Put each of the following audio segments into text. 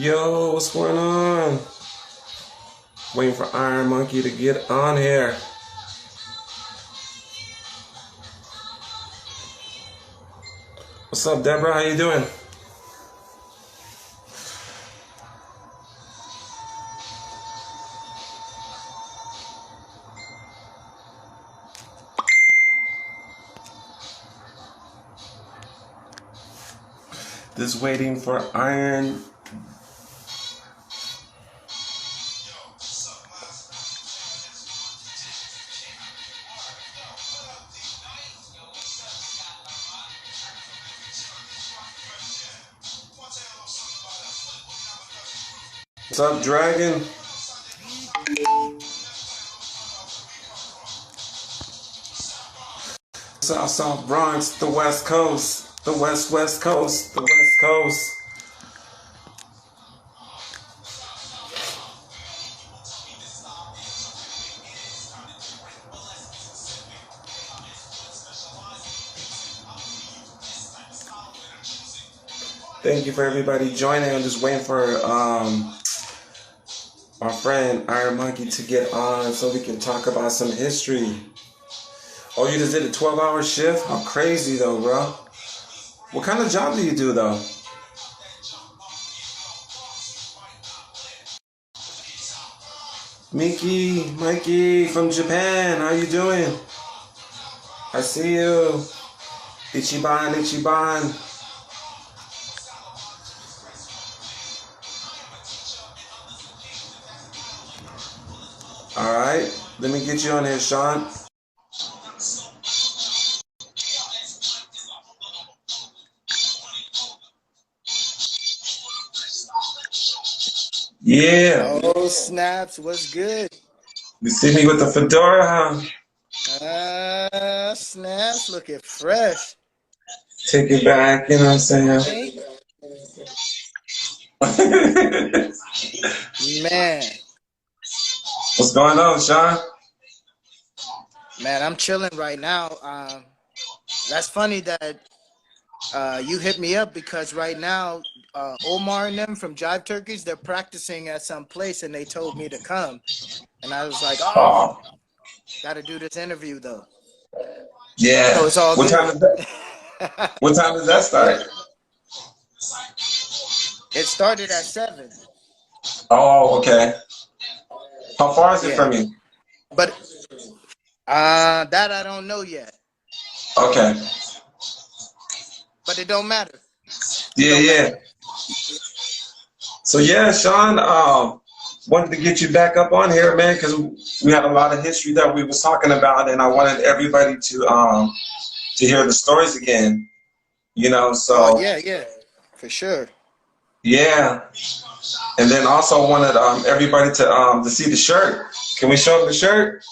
Yo, what's going on? Waiting for Iron Monkey to get on here. What's up, Deborah? How you doing? Just waiting for Iron. What's up, Dragon? South Bronx, the West Coast, the West Coast, the West Coast. Thank you for everybody joining. I'm just waiting for our friend Iron Monkey to get on so we can talk about some history. Oh, you just did a 12-hour shift? How crazy though, bro. What kind of job do you do though? Mikey from Japan, how you doing? I see you. Ichiban. All right, let me get you on here, Sean. Yeah. Oh, snaps. What's good? You see me with the fedora, huh? Snaps looking fresh. Take it back, you know what I'm saying? Man. What's going on, Sean? Man, I'm chilling right now. That's funny that you hit me up because right now, Omar and them from Jive Turkeys, they're practicing at some place and they told me to come. And I was like, oh. Got to do this interview though. Yeah. So it's all what good. Time is that? What time does that start? It started at 7. Oh, okay. How far is it from you? But that I don't know yet. Okay. But it don't matter. Yeah. So yeah, Sean, wanted to get you back up on here, man, because we had a lot of history that we was talking about, and I wanted everybody to hear the stories again. You know, so. Oh yeah, for sure. Yeah, and then also wanted everybody to see the shirt. Can we show them the shirt?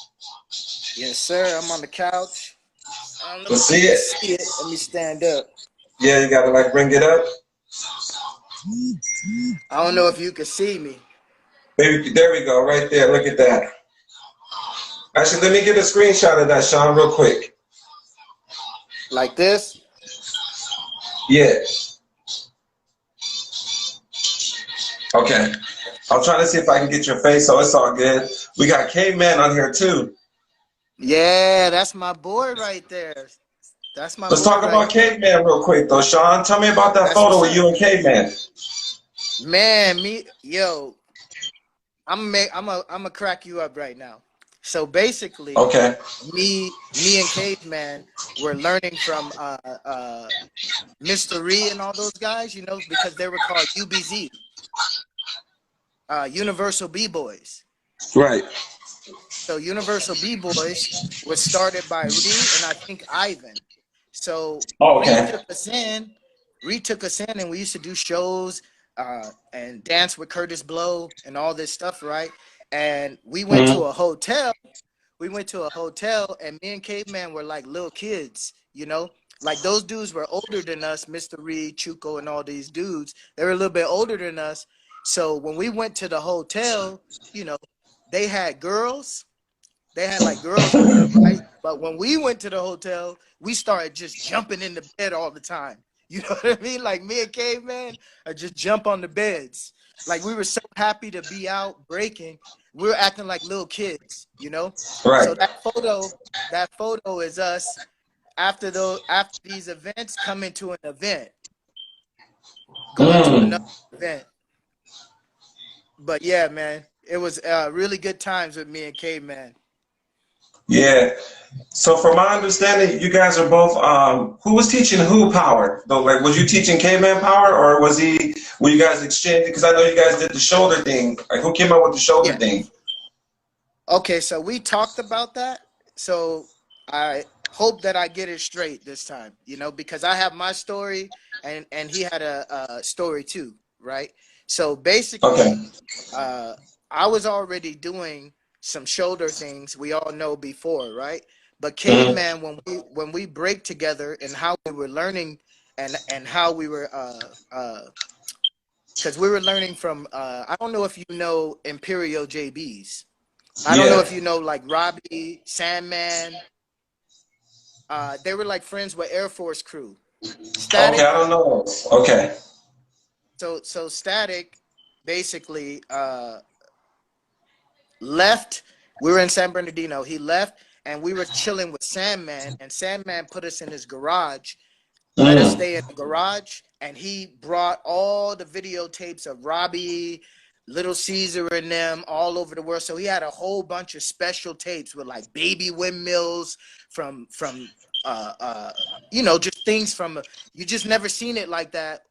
Yes, sir. I'm on the couch. Let's see it. Let me stand up. Yeah, you gotta like bring it up. I don't know if you can see me. Maybe there we go, right there. Look at that. Actually, let me get a screenshot of that, Sean, real quick. Like this? Yeah. Okay. I'm trying to see if I can get your face, so it's all good. We got Caveman on here too. Yeah, that's my boy right there. That's my. Let's talk about Caveman real quick, though, Sean. Tell me about that photo with you and Caveman. Man, I'm gonna crack you up right now. So basically, okay, me and Caveman were learning from Mr. Ree and all those guys, you know, because they were called UBZ, Universal B-Boys. Right. So Universal B-Boys was started by Ree and I think Ivan. So Ree took us in, and we used to do shows and dance with Curtis Blow and all this stuff, right? And we went to a hotel. And me and Caveman were like little kids, you know? Like those dudes were older than us, Mr. Reed, Chuco, and all these dudes. They were a little bit older than us. So when we went to the hotel, you know, they had girls. They had like girls, right? But when we went to the hotel, we started just jumping in the bed all the time. You know what I mean? Like me and Caveman, I just jump on the beds. like we were so happy to be out breaking. We were acting like little kids, you know. Right. So that photo is us after these events coming to an event, going to another event. But yeah, man, it was really good times with me and Caveman. Yeah. So from my understanding, you guys are both who was teaching who power? Though, like, was you teaching caveman power, or were you guys exchanging? Because I know you guys did the shoulder thing. Like, who came up with the shoulder Yeah. thing? Okay, so we talked about that. So I hope that I get it straight this time, you know, because I have my story and he had a story too, right? So Okay. basically, I was already doing some shoulder things we all know before, right? But Mm-hmm. Caveman, when we break together and how we were learning and how we were because we were learning from I don't know if you know Imperial JBs. I don't know Yeah. if you know like Robbie, Sandman. They were like friends with Air Force crew. Okay, I Static. don't know those. Okay. So Static basically left. We were in San Bernardino. He left, and we were chilling with Sandman, and Sandman put us in his garage, let us Mm. stay in the garage, and he brought all the videotapes of Robbie, Little Caesar, and them all over the world. So he had a whole bunch of special tapes with like baby windmills from you know, just things from you just never seen it like that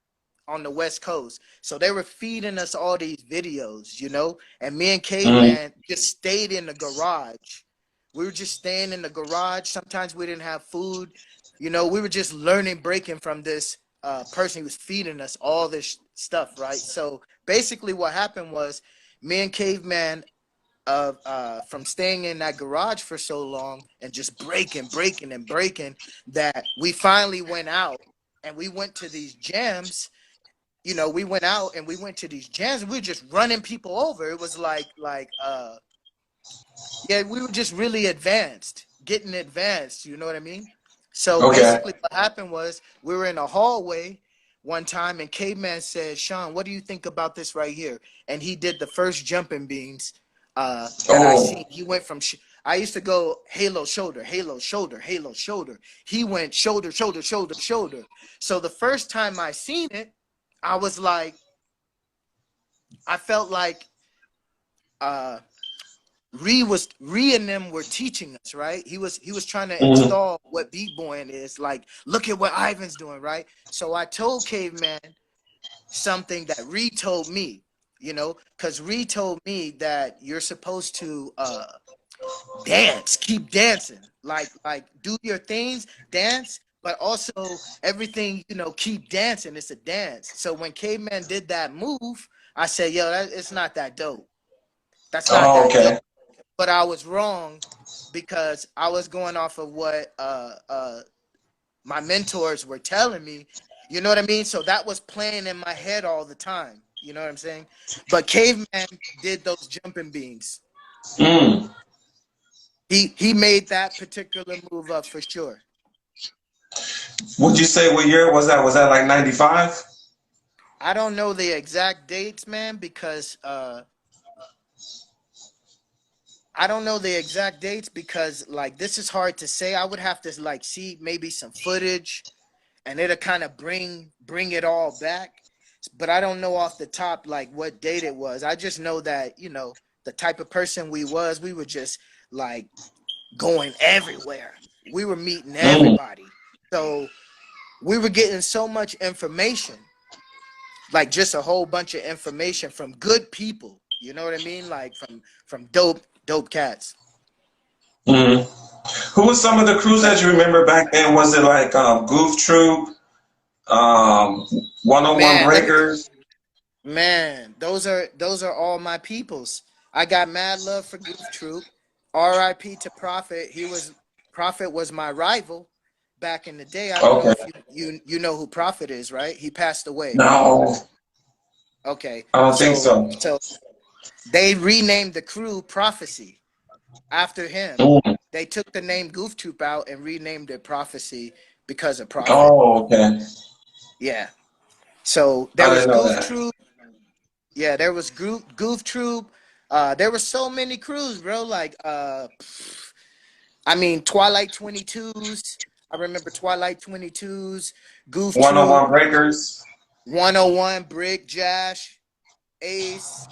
on the West Coast. So they were feeding us all these videos, you know, and me and Mm. Caveman just stayed in the garage. We were just staying in the garage. Sometimes we didn't have food. You know, we were just learning, breaking from this person who was feeding us all this stuff, right? So basically what happened was me and Caveman from staying in that garage for so long and just breaking, that we finally went out and we went to these jams. You know, we went out and we went to these jams and we were just running people over. It was yeah, we were just really advanced, getting advanced, you know what I mean? So Okay. basically what happened was we were in a hallway one time and Caveman said, Sean, what do you think about this right here? And he did the first jumping beans that I Oh. seen. He went from I used to go halo shoulder, halo shoulder, halo shoulder. He went shoulder, shoulder, shoulder, shoulder. So the first time I seen it, I was like, I felt like uh Ree and them were teaching us, right? He was trying to Mm. install what b-boying is. Like, look at what Ivan's doing, right? So I told Caveman something that Ree told me, you know, because Ree told me that you're supposed to dance, keep dancing, like do your things, dance, but also everything, you know, keep dancing. It's a dance. So when Caveman did that move, I said, yo, it's not that dope. That's not Oh, that dope. okay. But I was wrong because I was going off of what my mentors were telling me. You know what I mean? So that was playing in my head all the time. You know what I'm saying? But Caveman did those jumping beans. Mm. He made that particular move up for sure. Would you say what year was that? Was that like 95? I don't know the exact dates, man, because I don't know the exact dates because like this is hard to say. I would have to like see maybe some footage and it'll kind of bring it all back. But I don't know off the top like what date it was. I just know that, you know, the type of person we were just like going everywhere. We were meeting Mm. everybody. So we were getting so much information, like just a whole bunch of information from good people. You know what I mean? Like from dope cats. Mm. Who was some of the crews that you remember back then? Was it like Goof Troop, um, 101 Man, let me Breakers? Man, those are all my peoples. I got mad love for Goof Troop. R.I.P. to Prophet. Prophet was my rival back in the day. I don't know Okay. if you know who Prophet is, right? He passed away. No, Okay. I don't think So so. so they renamed the crew Prophecy after him. Mm. They took the name Goof Troop out and renamed it Prophecy because of Prophet. Oh, okay. Yeah. So there I was didn't know Goof that. Troop. Yeah, there was Goof Troop. There were so many crews, bro. Like, I mean, Twilight 22s. I remember Twilight 22s, Goof 101 Troop, Breakers. 101, Brick, Jash, Ace,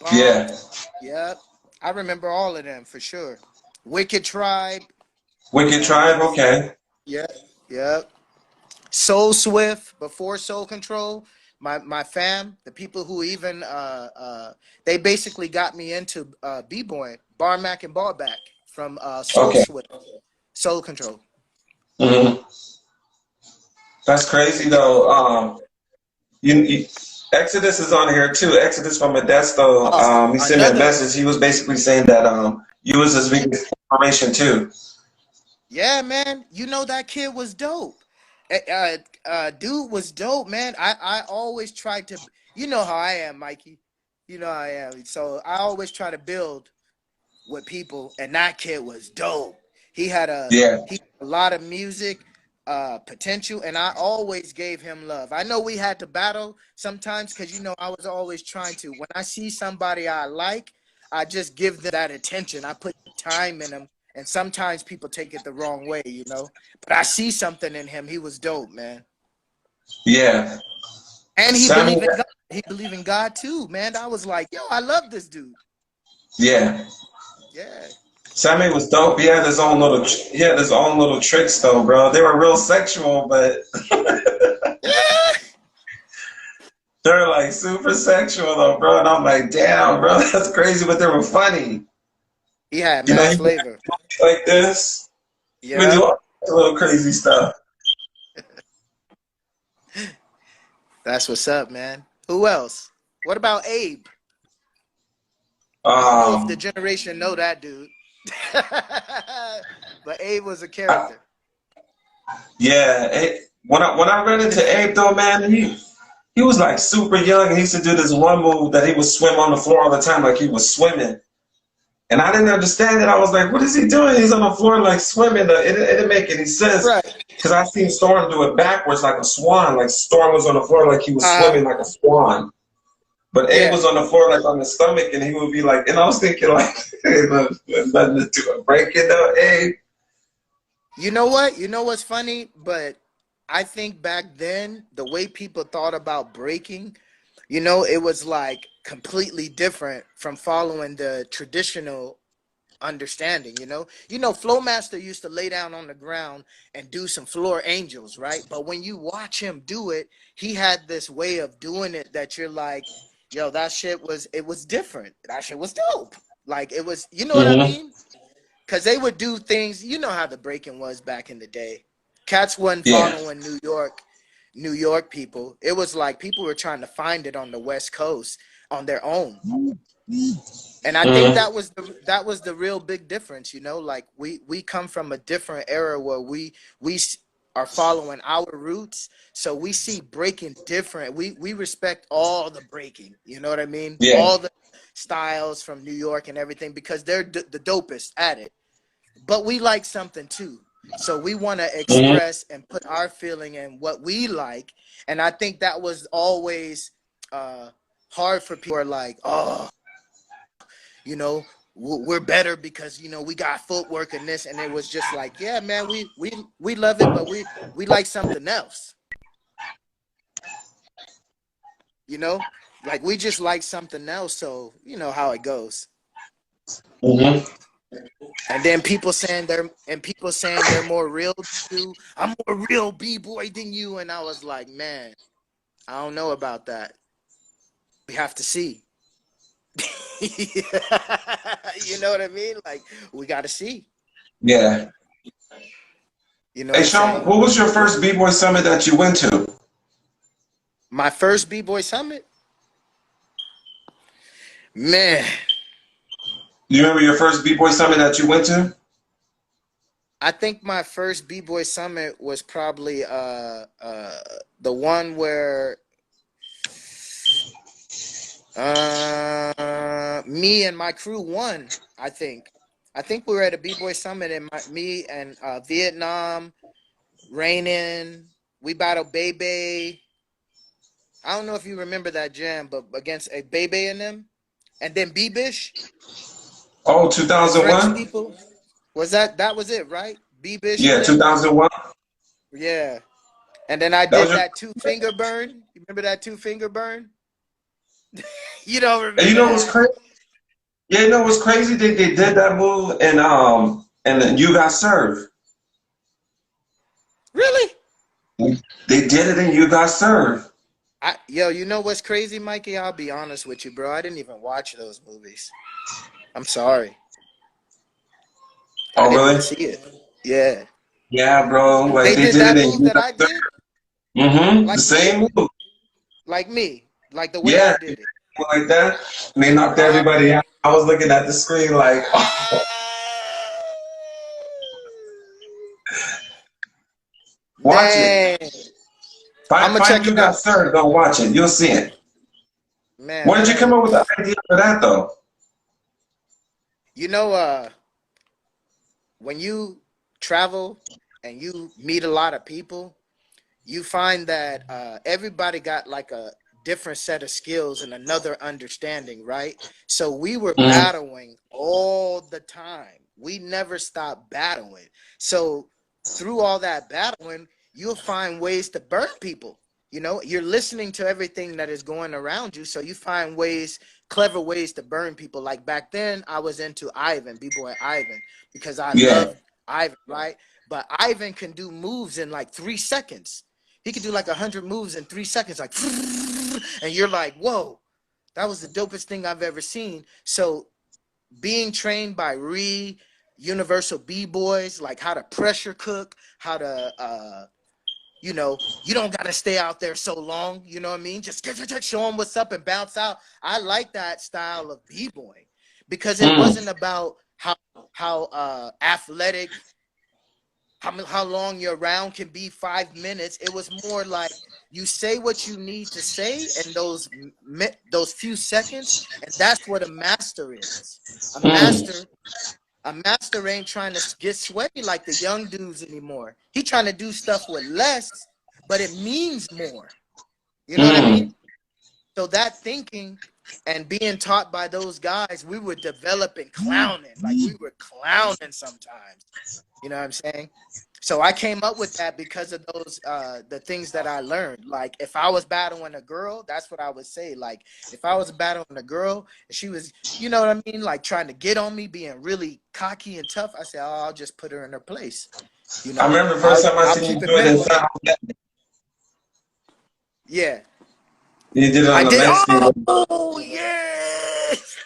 Bomb. Yeah. Yep. I remember all of them for sure. Wicked Tribe. Wicked Tribe. Okay. Yep. Yep. Soul Swift before Soul Control. My fam, the people who even they basically got me into b-boying, bar mac and bar back from Soul Okay. Swift, Soul Control. Hmm. That's crazy though. You Exodus is on here too. Exodus from Modesto. Oh, He sent me a another message. He was basically saying that you was his biggest inspiration too. yeah, man. You know that kid was dope. Dude was dope, man. I always tried to. You know how I am, Mikey. You know how I am. So I always try to build with people, and that kid was dope. He had Yeah. a lot of music potential, and I always gave him love. I know we had to battle sometimes because I was always trying to. When I see somebody I like, I just give them that attention. I put time in them, and sometimes people take it the wrong way. But I see something in him. He was dope, man, Yeah. and he Sammy. believed in God. He believed in God too, man. I was like, yo, I love this dude. Yeah. Yeah. Sammy was dope. He had his own little tricks though, bro. They were real sexual, but Yeah. they're like super sexual though, bro. And I'm like, damn, bro, that's crazy, but they were funny. He had You know, mad he would flavor. act like this. He would do Yeah. all the little crazy stuff. That's what's up, man. Who else? What about Abe? I don't know if the Um, generation know that dude. But Abe was a I, character. yeah. When I ran into Abe though, man, he was like super young, and he used to do this one move that he would swim on the floor all the time, like he was swimming. And I didn't understand it. I was like, what is he doing? He's on the floor like swimming. It didn't make any sense. Right. Because I seen Storm do it backwards like a swan. Like Storm was on the floor like he was swimming like a swan. But Abe Yeah. was on the floor like on his stomach, and he would be like, and I was thinking like, nothing to do it. Break it up, Abe. You know what? You know what's funny? But I think back then, the way people thought about breaking, it was like completely different from following the traditional understanding. Flowmaster used to lay down on the ground and do some floor angels, right? But when you watch him do it, he had this way of doing it that you're like, yo, it was different. That shit was dope. Like it was, you know what I Mm-hmm. mean? Because they would do things, you know how the breaking was back in the day. Cats wasn't Yeah. following New York people. It was like people were trying to find it on the West Coast on their own. And I think Mm-hmm. that was the real big difference. Like we come from a different era where we are following our roots, so we see breaking different. We respect all the breaking, you know what I mean, Yeah. all the styles from New York and everything, because they're the dopest at it. But we like something too, so we want to Mm-hmm. express and put our feeling in what we like. And I think that was always uh hard for people who are like, oh, you know, we're better because we got footwork and this, and it was just like, yeah, man, we love it, but we like something else, you know, like we just like something else. So you know how it goes. Mm-hmm. And then people saying they're more real than you. I'm more real b-boy than you, and I was like, man, I don't know about that. We have to see. You know what I mean? Like we got to see. Yeah. You know what Hey, I'm Sean, saying? what was your first B-Boy summit that you went to? My first b-boy summit, man. You remember your first B-Boy summit that you went to? I think my first b-boy summit was probably the one where me and my crew won. I think we were at a b-boy summit, and me and Vietnam, Rainin, we battled Bebe, I don't know if you remember that jam, but against a Bebe and then B-Bish, Oh, the French 2001? people. That was it, right? B-Bish Yeah, and them? 2001. Yeah. And then I That was did your. that two-finger burn. You remember that two-finger burn? You don't And you remember know what's that. crazy? Yeah, you know what's crazy? They did that move and then you got served. Really? They did it and you got served. Yo, you know what's crazy, Mikey? I'll be honest with you, bro. I didn't even watch those movies. I'm sorry. I Oh, didn't really? see it. Yeah. Yeah, bro. Like They they did did it that and move you that got I served. did, Mm-hmm. The like me, same move. like me, like the way I Yeah, did it. like that. And they knocked Uh, everybody out. I was looking at the screen like, oh, watch it. dang. I'm Find, gonna find check you it got out. served. Don't watch it. You'll see it. Man, Where did you come man. up with the idea for that though? You know, when you travel and you meet a lot of people, you find that everybody got like a different set of skills and another understanding, right? So we were Mm, battling all the time. We never stopped battling. So through all that battling, you'll find ways to burn people. You know, you're listening to everything that is going around you, so you find ways, clever ways to burn people. Like back then, I was into Ivan, B-boy Ivan, because I yeah. loved Ivan, right? But Ivan can do moves in like 3 seconds. He could do like 100 moves in 3 seconds, like, and you're like, whoa, that was the dopest thing I've ever seen. So being trained by Universal B-Boys, like how to pressure cook, how to, you don't got to stay out there so long. You know what I mean? Just show them what's up and bounce out. I like that style of B-boy because it Mm, wasn't about how athletic, how long your round can be, 5 minutes. It was more like you say what you need to say in those few seconds, and that's what a master is. A mm, master, a master ain't trying to get sweaty like the young dudes anymore. He trying to do stuff with less, but it means more. You know what I mean? mm. So that thinking and being taught by those guys, we were developing clowning. Like we were clowning sometimes. You know what I'm saying? So I came up with that because of those the things that I learned. Like if I was battling a girl, that's what I would say. Like if I was battling a girl and she was, you know what I mean, like trying to get on me, being really cocky and tough, I said, "Oh, I'll just put her in her place." You I know, remember the first time I I'll seen keep you it do it in minimal. sound. Yeah, You did it I on the did. Mexican. Oh yes.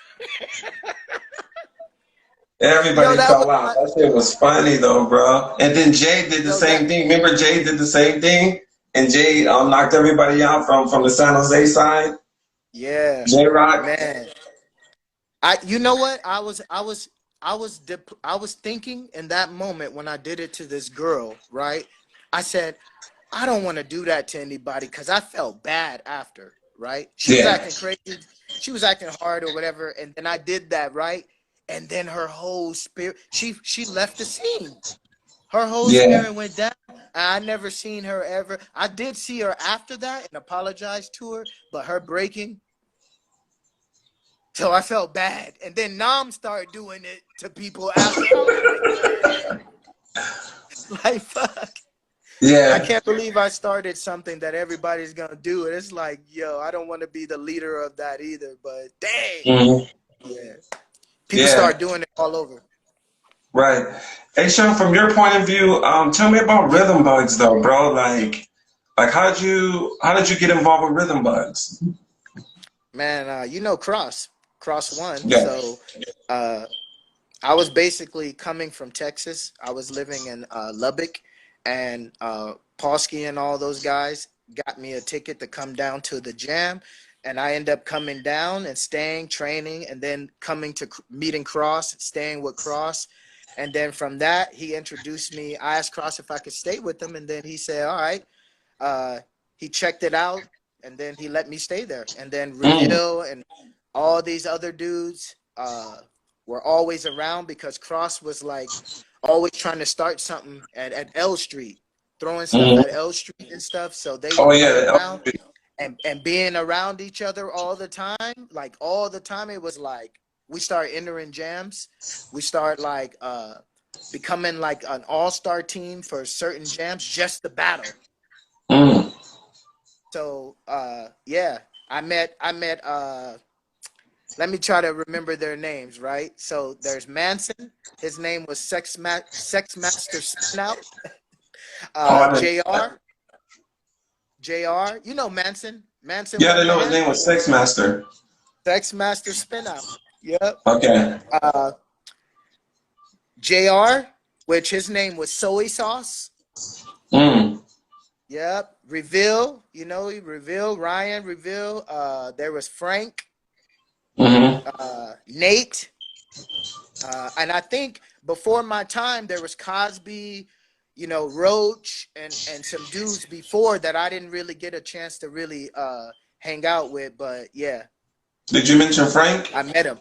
Yo, Everybody that was fell out. my, That shit was funny though, bro. And then Jay did the yo same that thing. Remember Jay did the same thing? And Jay knocked everybody out from the San Jose side. yeah, J Rock. man. You know what? I was thinking in that moment when I did it to this girl, right? I said, I don't want to do that to anybody because I felt bad after, right? She was Yeah. acting crazy, she was acting hard or whatever, and then I did that, right? And then her whole spirit, she left the scene. Her whole Yeah. spirit went down. I never seen her ever. I did see her after that and apologized to her, but her breaking. So I felt bad. And then Nam started doing it to people after. I was like, man, like, fuck. I Yeah. can't believe I started something that everybody's going to do. And it's like, yo, I don't want to be the leader of that either. But dang. Hmm. Yeah. People Yeah. start doing it all over. Right. Hey Sean, from your point of view, tell me about Yeah. rhythm bugs though, bro. Like how did you get involved with rhythm bugs? Man, Cross one. Yeah. So uh, I was basically coming from Texas. I was living in Lubbock, and Paulsky and all those guys got me a ticket to come down to the jam, and I ended up coming down and staying, training, and then coming to meeting Cross, staying with Cross, and then from that he introduced me. I asked Cross if I could stay with him, and then he said, "All right." Uh, he checked it out, and then he let me stay there. And then Mm, Reveal and all these other dudes were always around because Cross was like always trying to start something at L Street, throwing stuff mm. at L Street and stuff. So they Oh would come yeah. around. and being around each other all the time, like all the time, it was like we start entering jams. We start like becoming like an all-star team for certain jams just to battle. Mm. So yeah, I met let me try to remember their names, right? So there's Manson. His name was Sex Master Spinout. Oh, I didn't. JR. JR. You know Manson. Manson Yeah, I one didn't know his man. name was Sex Master. Sex Master Spinout. Yep. Okay. JR, which his name was Soy Sauce. Mm. Yep. Reveal, you know, Reveal, Ryan, Reveal. There was Frank, Mm-hmm. Nate. And I think before my time, there was Cosby, you know, Roach, and some dudes before that I didn't really get a chance to really hang out with. But yeah, Did you mention Frank? I met him.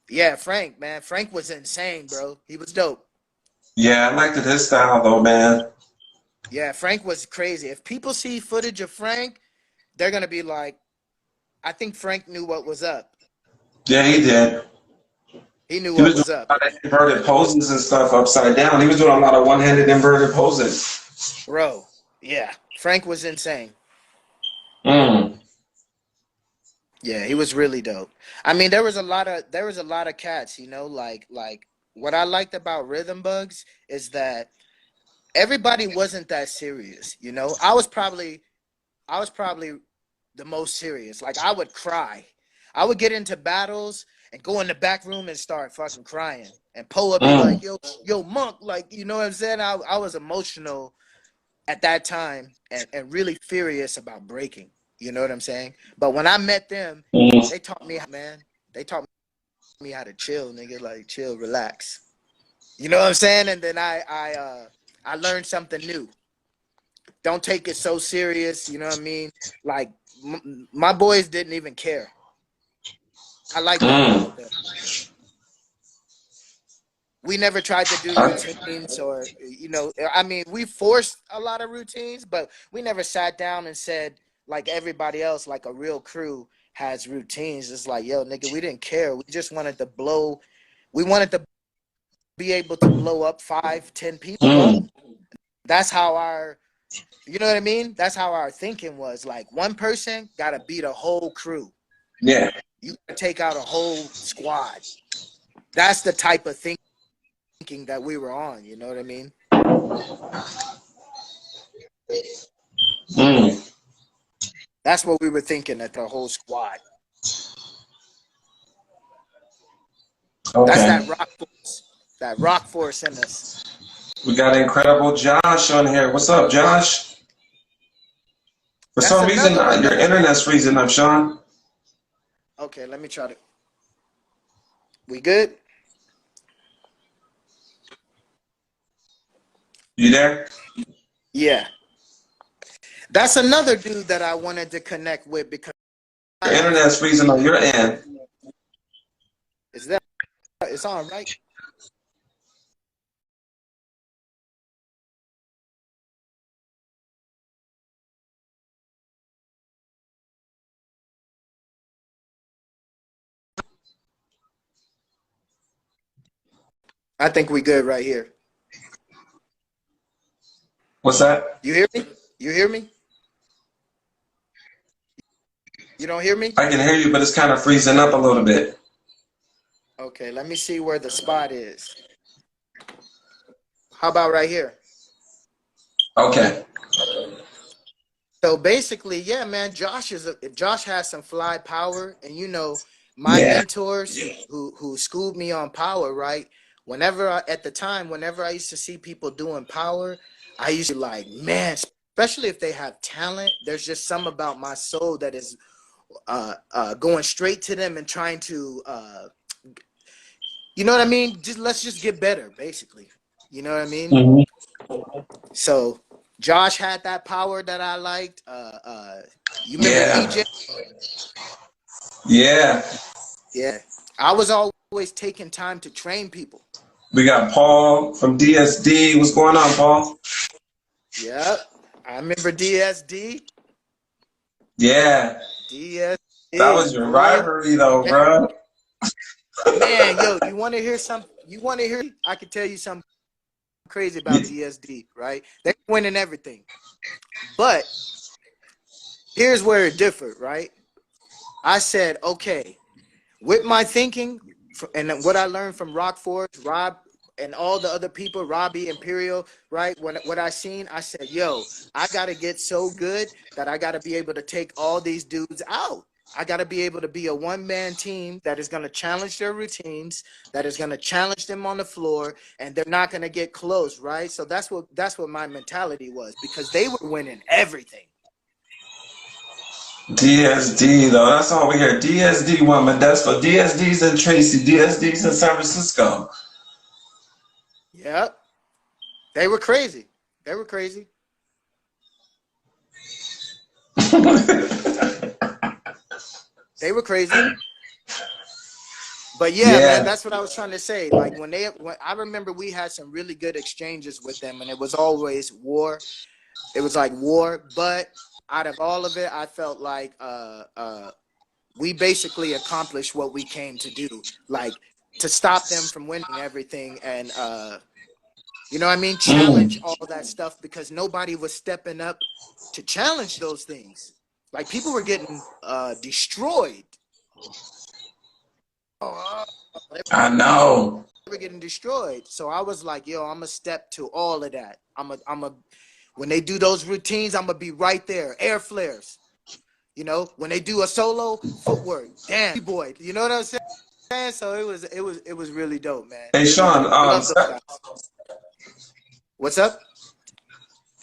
Yeah, Frank, man. Frank was insane, bro. He was dope. Yeah, I liked his style though, man. Yeah, Frank was crazy. If people see footage of Frank, they're going to be like, I think Frank knew what was up. Yeah, he did. He knew He what was doing was up. a lot of inverted poses and stuff upside down. He was doing a lot of one-handed inverted poses. Bro, yeah. Frank was insane. Mm. Yeah, he was really dope. I mean, there was a lot of cats, you know, like what I liked about Rhythm Bugs is that everybody wasn't that serious, you know. I was probably the most serious. Like I would cry. I would get into battles and go in the back room and start fucking crying. And Poe would be like, Mm. yo, Monk, like, you know what I'm saying? I was emotional at that time and really furious about breaking. You know what I'm saying? But when I met them, Mm. they taught me, man, they taught me how to chill, nigga, like chill, relax. You know what I'm saying? And then I learned something new. Don't take it so serious. You know what I mean? Like my boys didn't even care. I like that Mm. about them. We never tried to do routines or, you know, I mean, we forced a lot of routines, but we never sat down and said, like everybody else, like a real crew has routines. It's like, yo, nigga, we didn't care. We just wanted to blow. We wanted to be able to blow up 5, 10 people up. Mm. That's how you know what I mean? That's how our thinking was. Like one person got to beat a whole crew. Yeah. You got to take out a whole squad. That's the type of thinking that we were on. You know what I mean? Mm. That's what we were thinking at the whole squad. That's Okay. that rock force. That rock force in us. We got incredible Josh on here. What's up, Josh? For That's some reason, another one your that I internet's freezing up, Sean. Okay, let me try to. We good? You there? Yeah. That's another dude that I wanted to connect with because Your internet's freezing on your end. is that it's on, right? I think we good right here. What's that? You hear me? You hear me? You don't hear me? I can hear you, but it's kind of freezing up a little bit. Okay, let me see where the spot is. How about right here? Okay. So basically, yeah, man, Josh has some fly power, and you know, my Yeah. mentors who schooled me on power, right? At the time, whenever I used to see people doing power, I used to be like, man, especially if they have talent, there's just some about my soul that is going straight to them and trying to you know what I mean? Let's just get better, basically. You know what I mean? Mm-hmm. So Josh had that power that I liked. You remember Yeah. EJ? Yeah. Yeah. I was always taking time to train people. We got Paul from DSD. What's going on, Paul? Yep. I remember DSD. Yeah. That DSD, was your boy. rivalry though, bro. Man, yo, you want to hear some? You want to hear? I can tell you something crazy about DSD, right? They're winning everything, but here's where it differed, right? I said, okay, with my thinking and what I learned from Rock Force, Rob, and all the other people, Robbie, Imperial, right? What I seen, I said, yo, I gotta get so good that I gotta be able to take all these dudes out. I gotta be able to be a one-man team that is gonna challenge their routines, that is gonna challenge them on the floor, and they're not gonna get close, right? So that's what my mentality was because they were winning everything. DSD though, that's all we hear. DSD won Modesto. DSD's in Tracy. DSD's in San Francisco. Yep. They were crazy. They were crazy. They were crazy. But yeah, man, Yeah. that's what I was trying to say. Like when I remember we had some really good exchanges with them, and it was always war. It was like war, but out of all of it, I felt like we basically accomplished what we came to do, like to stop them from winning everything, and you know what I mean, challenge all that stuff because nobody was stepping up to challenge those things. Like people were getting destroyed. I know. Were getting destroyed. So I was like, yo, I'm gonna step to all of that. When they do those routines, I'm gonna be right there. Air flares. You know, when they do a solo footwork, damn boy. You know what I'm saying? So it was really dope, man. Hey Really Sean, dope. Love those guys. What's up?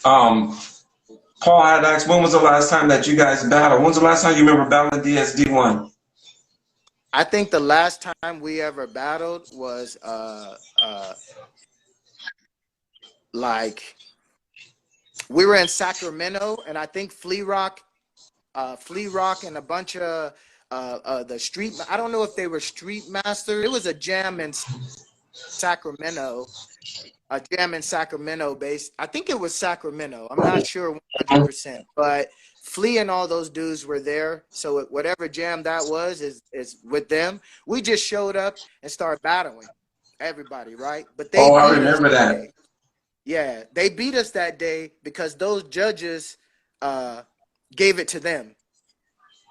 um, Paul had asked, when was the last time that you guys battled? When was the last time you remember battling DSD1? I think the last time we ever battled was like we were in Sacramento, and I think Flea Rock and a bunch of the street. I don't know if they were street masters. It was a jam in Sacramento, based. I think it was Sacramento. I'm not sure 100%, but Flea and all those dudes were there. So whatever jam that was is with them. We just showed up and started battling everybody, right? But they Oh, I beat us remember that that. day. Yeah, they beat us that day because those judges gave it to them.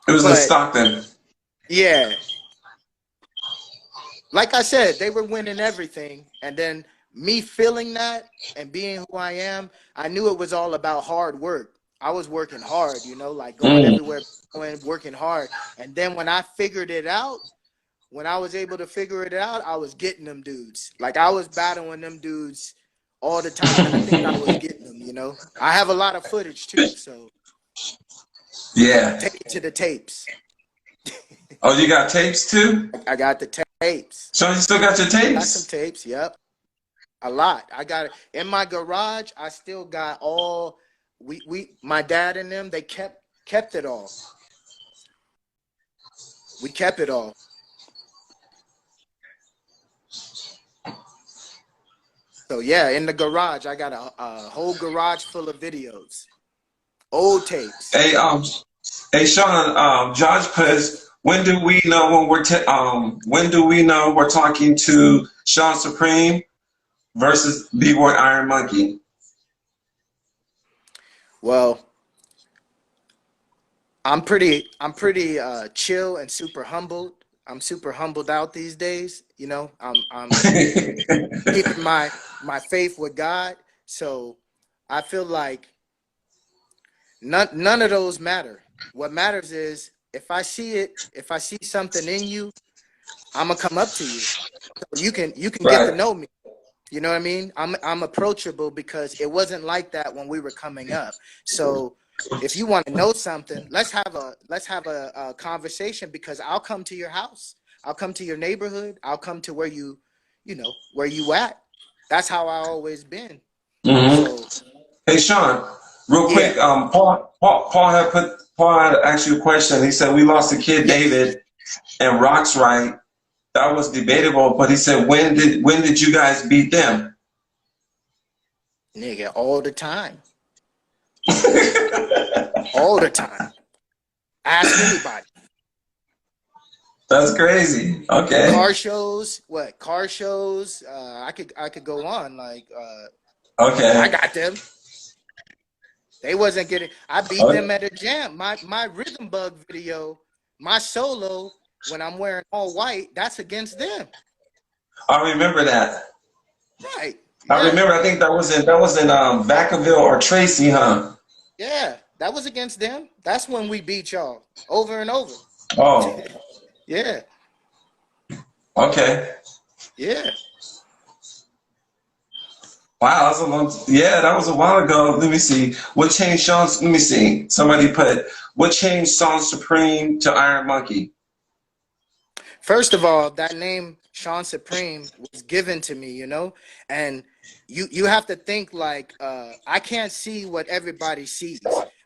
It was in But Stockton. yeah, like I said, they were winning everything. And then me feeling that and being who I am, I knew it was all about hard work. I was working hard, you know, like going everywhere, working hard. And then when I figured it out, when I was able to figure it out, I was getting them dudes. Like I was battling them dudes all the time. And I think I was getting them, you know. I have a lot of footage too, so Yeah. take it to the tapes. Oh, you got tapes too? I got the tapes. So you still got your tapes? Got some tapes, yep. A lot. I got it in my garage. I still got all my dad and them, they kept it all. We kept it all. So yeah, in the garage, I got a whole garage full of videos. Old tapes. Hey, Sean, Josh put, when do we know we're talking to Shawn Supreme versus B-Boy Iron Monkey? Well, I'm pretty chill and super humbled. I'm super humbled out these days. You know, I'm keeping my faith with God. So I feel like none of those matter. What matters is if I see something in you, I'm gonna come up to you. So you can get to know me. You know what I mean? I'm approachable because it wasn't like that when we were coming up. So if you want to know something, let's have a conversation because I'll come to your house. I'll come to your neighborhood. I'll come to where you at. That's how I always been. Mm-hmm. So, hey Sean, real quick, Paul had asked you a question. He said we lost the kid David and Rock's right. That was debatable, but he said when did you guys beat them? Nigga, all the time. All the time. Ask anybody. That's crazy. Okay. Car shows, what car shows? I could go on. Like, I Okay. got them. They wasn't getting. I beat Okay. them at a jam. My rhythm bug video, my solo when I'm wearing all white, that's against them. I remember that. Right. I Yeah. remember. I think that was in Vacaville or Tracy, huh? Yeah. That was against them. That's when we beat y'all over and over. Oh. Yeah. Okay. Yeah. Wow, that was a long. Yeah, that was a while ago. Let me see. What changed Sean? Let me see. Somebody put what changed Shawn Supreme to Iron Monkey. First of all, that name Shawn Supreme was given to me, you know, and you have to think like I can't see what everybody sees,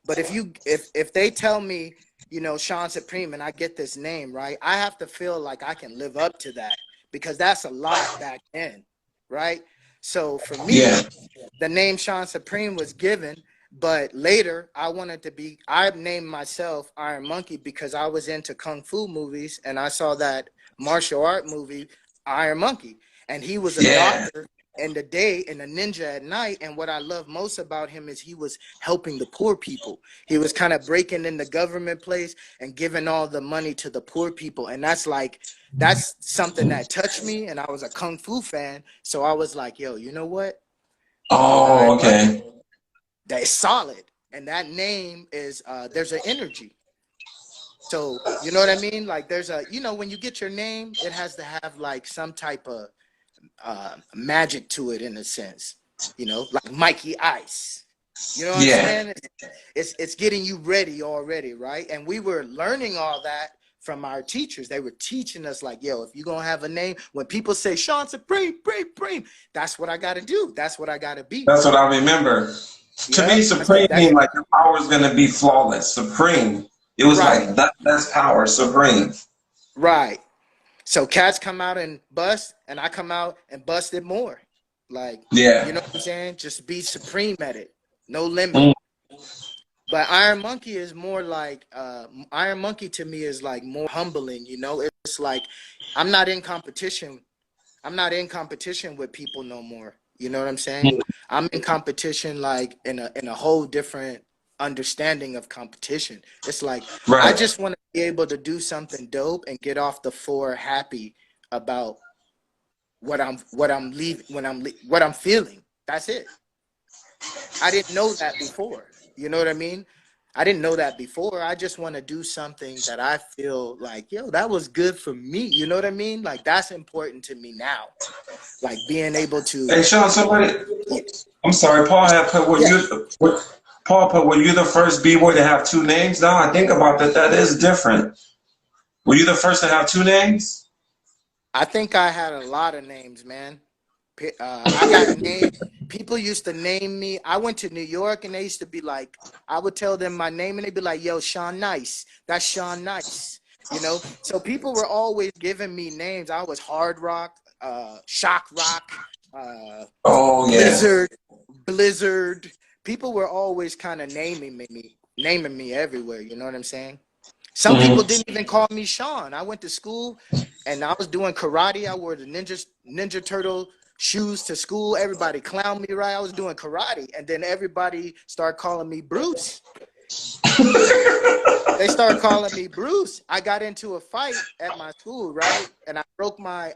but if they tell me, you know, Shawn Supreme and I get this name right, I have to feel like I can live up to that because that's a lot back then, right? So for Yeah. me, the name Shawn Supreme was given, but later I named myself Iron Monkey because I was into Kung Fu movies and I saw that martial art movie, Iron Monkey. And he was a Yeah. doctor in the day and a ninja at night. And what I love most about him is he was helping the poor people. He was kind of breaking in the government place and giving all the money to the poor people. And that's something that touched me. And I was a Kung Fu fan. So I was like, yo, you know what? Iron Oh, Monkey, okay. that's solid. And that name is there's an energy. So you know what I mean? Like there's a, you know, when you get your name, it has to have like some type of magic to it in a sense. You know, like Mikey-Ice. You know what I'm Yeah. saying? It's getting you ready already, right? And we were learning all that from our teachers. They were teaching us like, yo, if you're gonna have a name, when people say Shawn Supreme, Supreme, that's what I gotta do. That's what I gotta be. That's what I remember. To me, Yep. Supreme That's mean like your power is gonna be flawless. Supreme. It was right. like that's power. Supreme. Right. So cats come out and bust, and I come out and bust it more. Like, Yeah. you know what I'm saying? Just be supreme at it. No limit. Mm. But Iron Monkey is more like Iron Monkey to me is like more humbling, you know? It's like I'm not in competition. I'm not in competition with people no more. You know what I'm saying? I'm in competition like in a whole different understanding of competition. It's like I Right. just want to be able to do something dope and get off the floor happy about what I'm feeling. That's it. I didn't know that before. You know what I mean? I didn't know that before. I just want to do something that I feel like, yo, that was good for me. You know what I mean? Like that's important to me now. Like being able to, Hey Sean, somebody yeah, I'm sorry, Paul had put yeah. Paul put were you the first B-boy to have two names? Now I think about that, that is different. Were you the first to have two names? I think I had a lot of names, man. I got named. People used to name me. I went to New York and they used to be like, I would tell them my name and they'd be like, yo, Sean Nice. That's Sean Nice. You know? So people were always giving me names. I was Hard Rock, Shock Rock, uh, Oh yeah. Blizzard, Blizzard. People were always kind of naming me everywhere. You know what I'm saying? Some people Hmm. didn't even call me Sean. I went to school and I was doing karate. I wore the Ninja Turtle shoes to school. Everybody clowned me, right? I was doing karate. And then everybody started calling me Bruce. They started calling me Bruce. I got into a fight at my school, right? And I broke my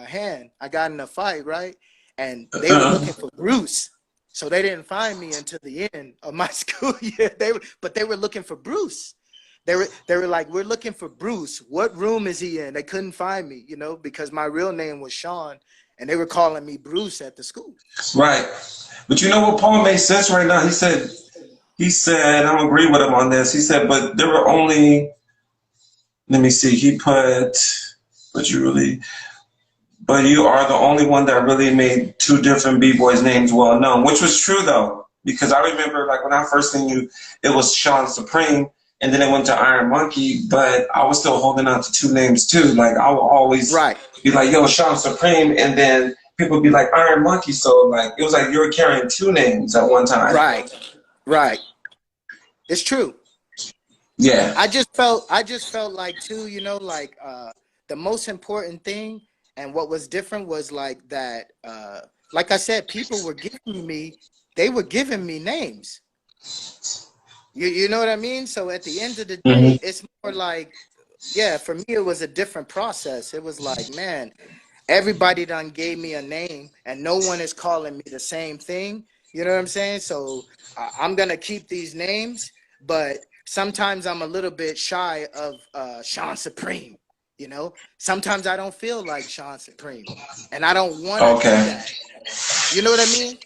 hand. I got in a fight, right? And they were looking for Bruce. So they didn't find me until the end of my school year. But they were looking for Bruce. They were like, we're looking for Bruce. What room is he in? They couldn't find me, you know, because my real name was Sean, and they were calling me Bruce at the school. Right. But you know what, Paul makes sense right now. He said, I don't agree with him on this. He said, but there were only, let me see, he put, but you really, but you are the only one that really made two different B-boys' names well known, which was true though, because I remember like when I first knew you, it was Shawn Supreme, and then it went to Iron Monkey, but I was still holding on to two names too. Like I would always Right, be like, yo, Shawn Supreme, and then people would be like Iron Monkey. So like it was like you were carrying two names at one time. right, right. It's true. Yeah. I just felt like too, you know, like the most important thing and what was different was like that like I said, people were giving me, they were giving me names. You know what I mean? So at the end of the Hmm. day, it's more like, yeah, for me it was a different process. It was like, man, everybody done gave me a name and no one is calling me the same thing. You know what I'm saying? So I'm gonna keep these names, but sometimes I'm a little bit shy of Shawn Supreme. You know, sometimes I don't feel like Shawn Supreme, and I don't want to do Okay. that. You know what I mean?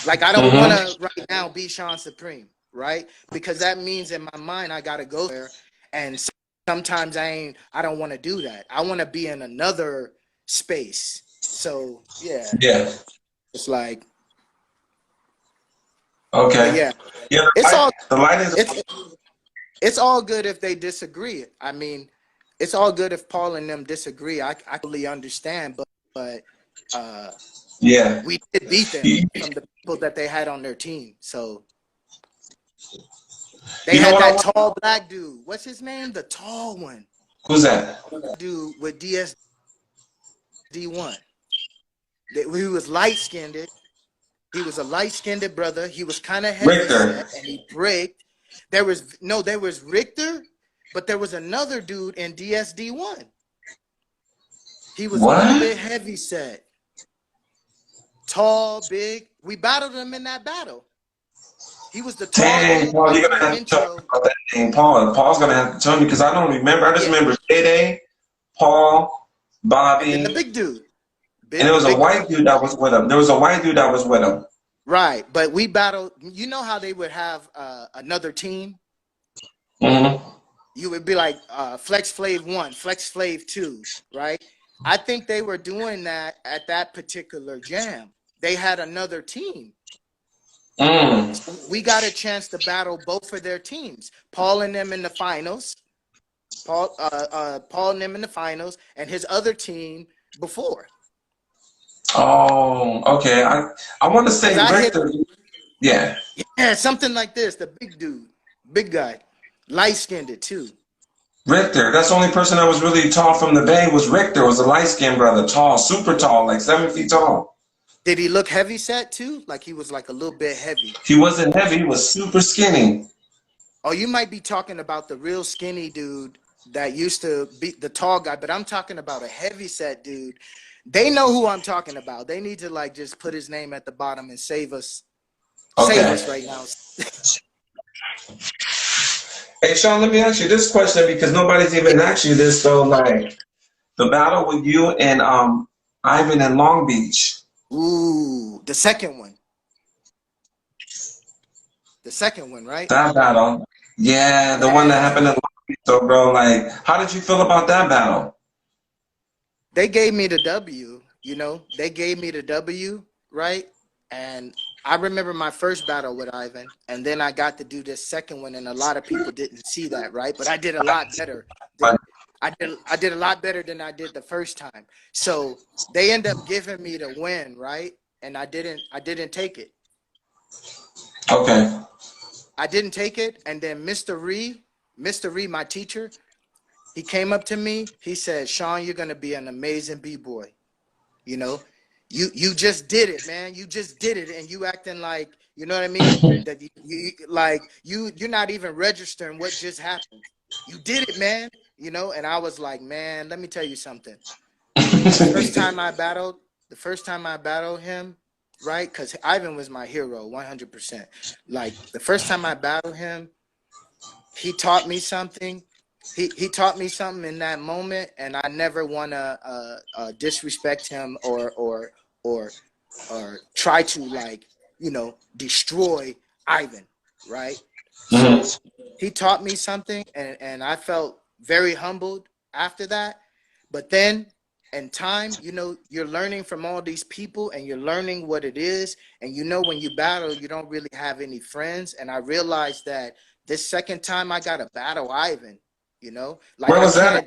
Like I don't want Hmm. to right now be Shawn Supreme, right? Because that means in my mind I gotta go there, and sometimes I don't want to do that. I want to be in another space. So yeah, Yeah. it's like, but Okay. yeah, Yeah. it's all The light is. it's it's all good if they disagree. I mean, it's all good if Paul and them disagree. I totally understand, but uh, Yeah. we did beat them You, from the people that they had on their team. So they you know had what I that want? tall black dude. What's his name? The tall one. Who's that? Dude with DSD1. He was light skinned. He was a light skinned brother. He was kind of heavy Richter. set and he braked. There was Richter, but there was another dude in DSD1. He was a little What? bit heavy set, tall, big. We battled him in that battle. He was the tall Dang, dude, Paul, like you're in gonna the have to tell me intro. about that name, Paul. Paul's gonna have to tell me because I don't remember. I just Yeah. remember Day Day, Paul, And then the Bobby, big dude, and there the was a big guy. white dude that was with him. There was a white dude that was with him. Right. But we battled. You know how they would have another team? Hmm. You would be like Flex Flav 1, Flex Flav 2, right? I think they were doing that at that particular jam. They had another team. Mm. So we got a chance to battle both of their teams. Paul and them in the finals. Paul and them in the finals, and his other team before. Oh, okay. I want to Because say I hit, Richter. Yeah. yeah, something like this. The big dude, big guy, light skinned too. Richter. That's the only person that was really tall from the Bay was Richter. Was a light skinned brother, tall, super tall, like 7 feet tall. Did he look heavy set too? Like he was like a little bit heavy. He wasn't heavy. He was super skinny. Oh, you might be talking about the real skinny dude that used to be the tall guy, but I'm talking about a heavy set dude. They know who I'm talking about. They need to like just put his name at the bottom and save Okay. us right now. Hey, Sean, let me ask you this question because nobody's even asked you this. So, like, the battle with you and Ivan in Long Beach. Ooh, the second one, right? That battle. Yeah, the one that happened in Yeah, Long Beach. So, bro, like, how did you feel about that battle? they gave me the W. You know, they gave me the W, right? And I remember my first battle with Ivan, and then I got to do this second one, and a lot of people didn't see that, right? But I did a lot better. I did a lot better than I did the first time. So they end up giving me the win, right? And I didn't take it. Okay. I didn't take it. And then Mr. Ree, my teacher, he came up to me. He said, Sean, you're gonna be an amazing B-boy. You know, you just did it, man. You just did it, and you acting like, you know what I mean? That you're not even registering what just happened. You did it, man. You know, and I was like, man, let me tell you something. The first time I battled, him, right? Because Ivan was my hero, 100%. Like the first time I battled him, he taught me something. He taught me something in that moment, and I never want to disrespect him or try to like destroy Ivan, right? Mhm. So he taught me something, and I felt very humbled after that. But then in time, you're learning from all these people, and you're learning what it is. And when you battle, you don't really have any friends. And I realized that this second time I got to battle Ivan, like Where was that at?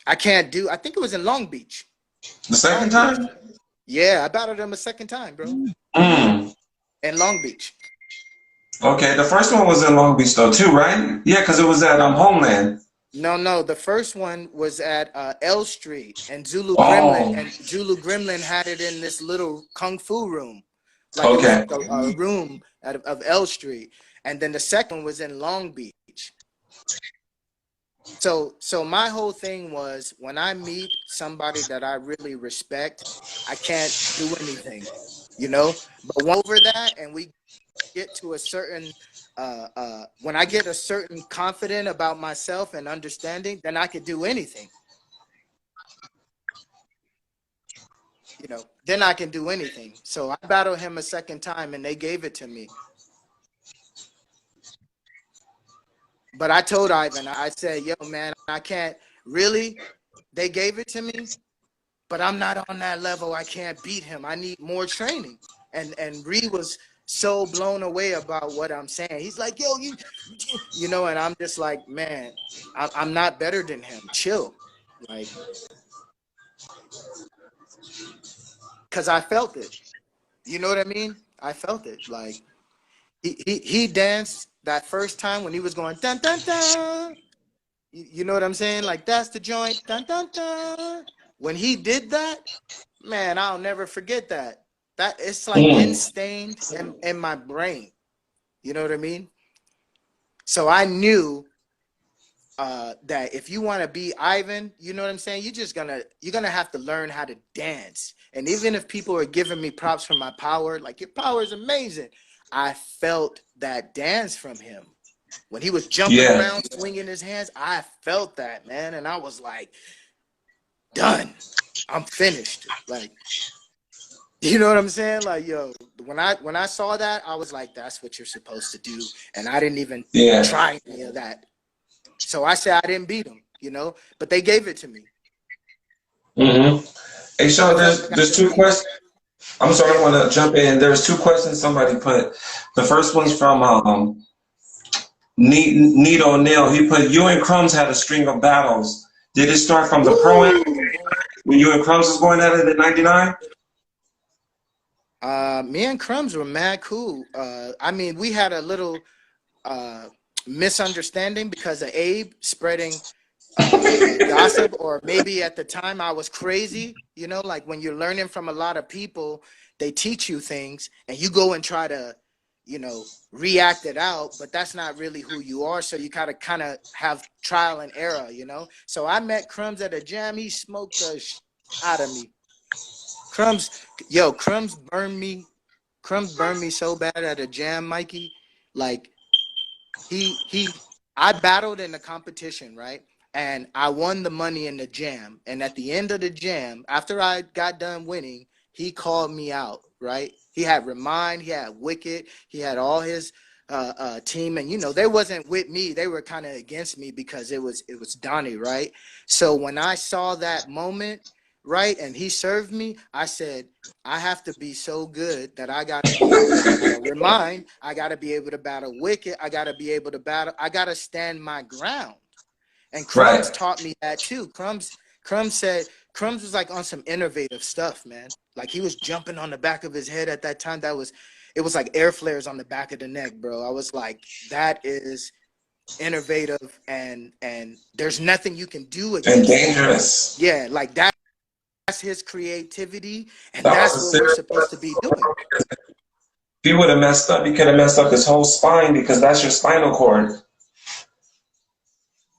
I think it was in Long Beach. The second Long Beach. time? Yeah, I battled him a second time, bro. Mm. In Long Beach. Okay, the first one was in Long Beach though too, right? Yeah, because it was at Homeland. No, no, the first one was at L Street, and Oh, Zulu Gremlin had it in this little kung fu room, like it was okay. like a room of L Street, and then the second was in Long Beach. So my whole thing was when I meet somebody that I really respect, I can't do anything, you know. But over that, and we get to a certain when I get a certain confident about myself and understanding, then I could do anything. You know, then I can do anything. So I battled him a second time and they gave it to me. But I told Ivan, I said, yo, man, I can't really. They gave it to me, but I'm not on that level. I can't beat him. I need more training. And Ree was so blown away about what I'm saying. He's like, yo, you know, and I'm just like, man, I'm not better than him. Chill. Like, because I felt it. You know what I mean? I felt it. Like, he danced that first time when he was going dun dun dun. You know what I'm saying? Like that's the joint dun dun dun. When he did that, man, I'll never forget that. That it's like Mm. instained in my brain. You know what I mean? So I knew that if you want to be Ivan, you know what I'm saying? You're gonna have to learn how to dance. And even if people are giving me props for my power, like your power is amazing, I felt that dance from him when he was jumping Yeah. around, swinging his hands. I felt that, man, and I was like, done. I'm finished. Like, you know what I'm saying? Like, yo, when I saw that, I was like, that's what you're supposed to do, and I didn't even Yeah. try any of that. So I said I didn't beat him, you know, but they gave it to me. Mm-hmm. Hey, So I Sean, felt like I there's two competed. questions. I'm sorry, I Yeah. want to jump in. There's two questions somebody put. The first Yeah. one's from Neat O'Neill. He put, you and Crumbs had a string of battles. Did it start from the pro Woo! when you and Crumbs was going at it in '99? Me and Crumbs were mad cool. I mean, we had a little uh, misunderstanding because of Abe spreading gossip, or maybe at the time I was crazy. You know, like when you're learning from a lot of people, they teach you things, and you go and try to, you know, react it out, but that's not really who you are. So you gotta kind of have trial and error. You know. So I met Crumbs at a jam. He smoked the out of me. Crumbs, yo, Crumbs burned me. Crumbs burned me so bad at a jam, Mikey. Like he I battled in the competition, right? And I won the money in the jam. And at the end of the jam, after I got done winning, he called me out, right? He had Remind, he had Wicked, he had all his team, and you know they wasn't with me. They were kind of against me because it was Donnie, right? So when I saw that moment, right, and he served me, I said, I have to be so good that I got to be able to battle Remind. I got to be able to battle Wicked. I got to be able to battle. I got to stand my ground. And Crumbs Right. taught me that too. Crumbs said Crumbs was like on some innovative stuff, man. Like he was jumping on the back of his head at that time. It was like air flares on the back of the neck, bro. I was like, that is innovative, and there's nothing you can do And against that. dangerous. Yeah, like that's his creativity, and That was that's a what we're serious supposed to be doing. If he would have messed up, he could have messed up his whole spine because that's your spinal cord.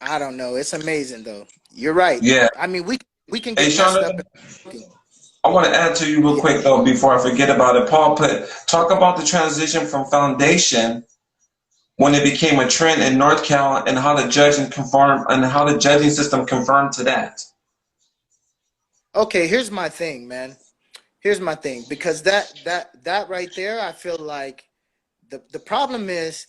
I don't know. It's amazing though. You're right. Yeah. I mean, we can Hey, get messed Sean, up. I want to add to you real Yeah. quick though before I forget about it. Paul put talk about the transition from foundation when it became a trend in North Cal and how the judging system confirmed to that. Okay. Here's my thing, man. Here's my thing, because that right there, I feel like the problem is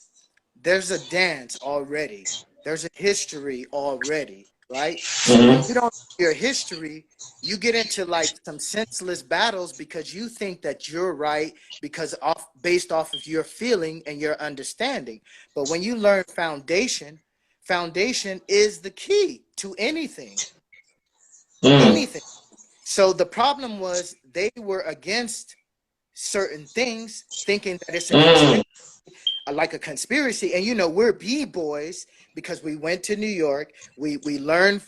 there's a dance already. There's a history already, right? So when you Mm-hmm. don't know your history, you get into like some senseless battles because you think that you're right because based off of your feeling and your understanding. But when you learn foundation, foundation is the key to anything. Mm. Anything. So the problem was they were against certain things, thinking that it's a Mm. conspiracy, like a conspiracy. And you know, we're b-boys because we went to New York. We learned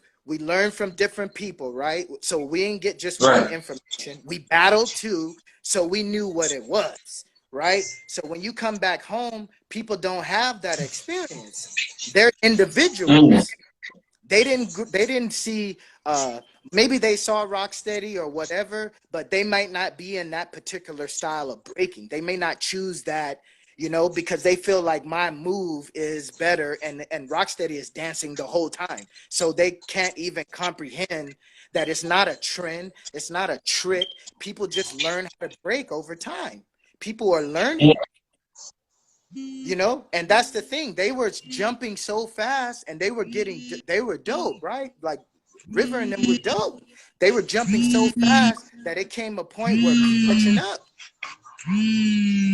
from different people, right? So we didn't get just one Right. information. We battled too, so we knew what it was, right? So when you come back home, people don't have that experience. They're Mm. individuals. They didn't see, maybe they saw Rocksteady or whatever, but they might not be in that particular style of breaking. They may not choose that, because they feel like my move is better, and Rocksteady is dancing the whole time. So they can't even comprehend that it's not a trend, it's not a trick. People just learn how to break over time. People are learning, and that's the thing. They were jumping so fast, and they were dope, right? Like River and them were dope. They were jumping so fast that it came a point where people catching up.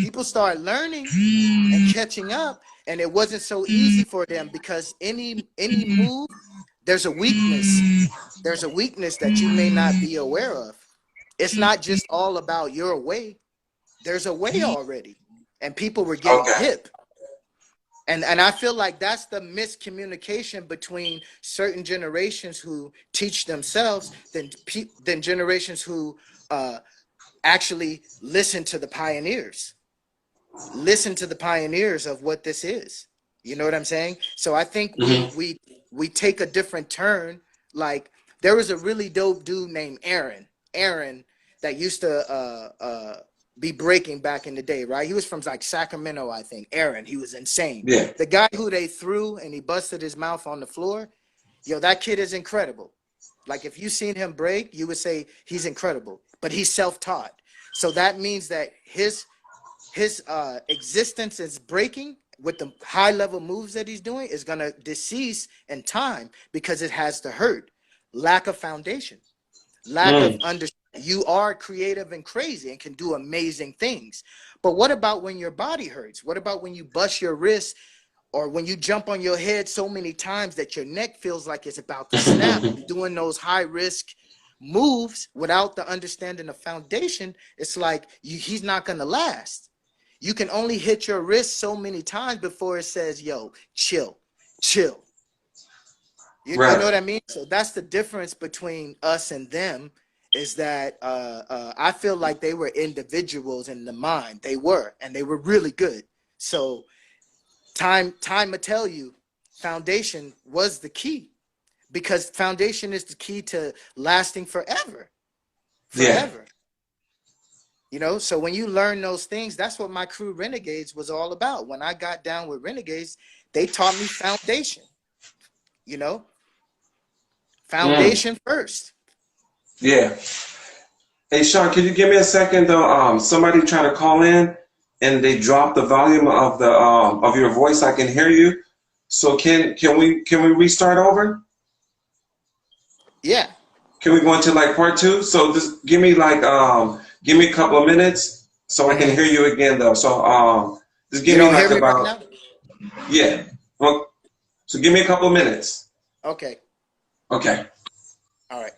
People started learning and catching up, and it wasn't so easy for them because any move, there's a weakness. There's a weakness that you may not be aware of. It's not just all about your way. There's a way already, and people were getting Okay. hip. And I feel like that's the miscommunication between certain generations who teach themselves than generations who actually listen to the pioneers. Listen to the pioneers of what this is. You know what I'm saying? So I think we Mm-hmm. we we take a different turn. Like there was a really dope dude named Aaron. Aaron that used to be breaking back in the day, right? He was from like Sacramento, I think. Aaron, he was insane. Yeah. The guy who they threw and he busted his mouth on the floor, yo, that kid is incredible. Like if you seen him break, you would say he's incredible, but he's self-taught. So that means that his existence is breaking with the high level moves that he's doing is going to decease in time because it has to hurt. Lack of foundation, lack of Mm. understanding. You are creative and crazy and can do amazing things. But what about when your body hurts? What about when you bust your wrist or when you jump on your head so many times that your neck feels like it's about to snap? Doing those high risk moves without the understanding of foundation, it's like he's not going to last. You can only hit your wrist so many times before it says, yo, chill, chill. You know Right. what I mean? So that's the difference between us and them is that I feel like they were individuals in the mind. They were, and they were really good. So time will tell you foundation was the key because foundation is the key to lasting forever, Yeah. forever. So when you learn those things, that's what my crew Renegades was all about. When I got down with Renegades, they taught me foundation, you know, Mm. foundation first. Yeah. Hey Sean, can you give me a second though? Somebody trying to call in and they dropped the volume of the of your voice. I can hear you. So can we restart over? Yeah. Can we go into like part two? So just give me a couple of minutes so I can Mm-hmm. hear you again though. So just give You me don't like hear me right about now? yeah. Well, so give me a couple of minutes. Okay. Okay. All right.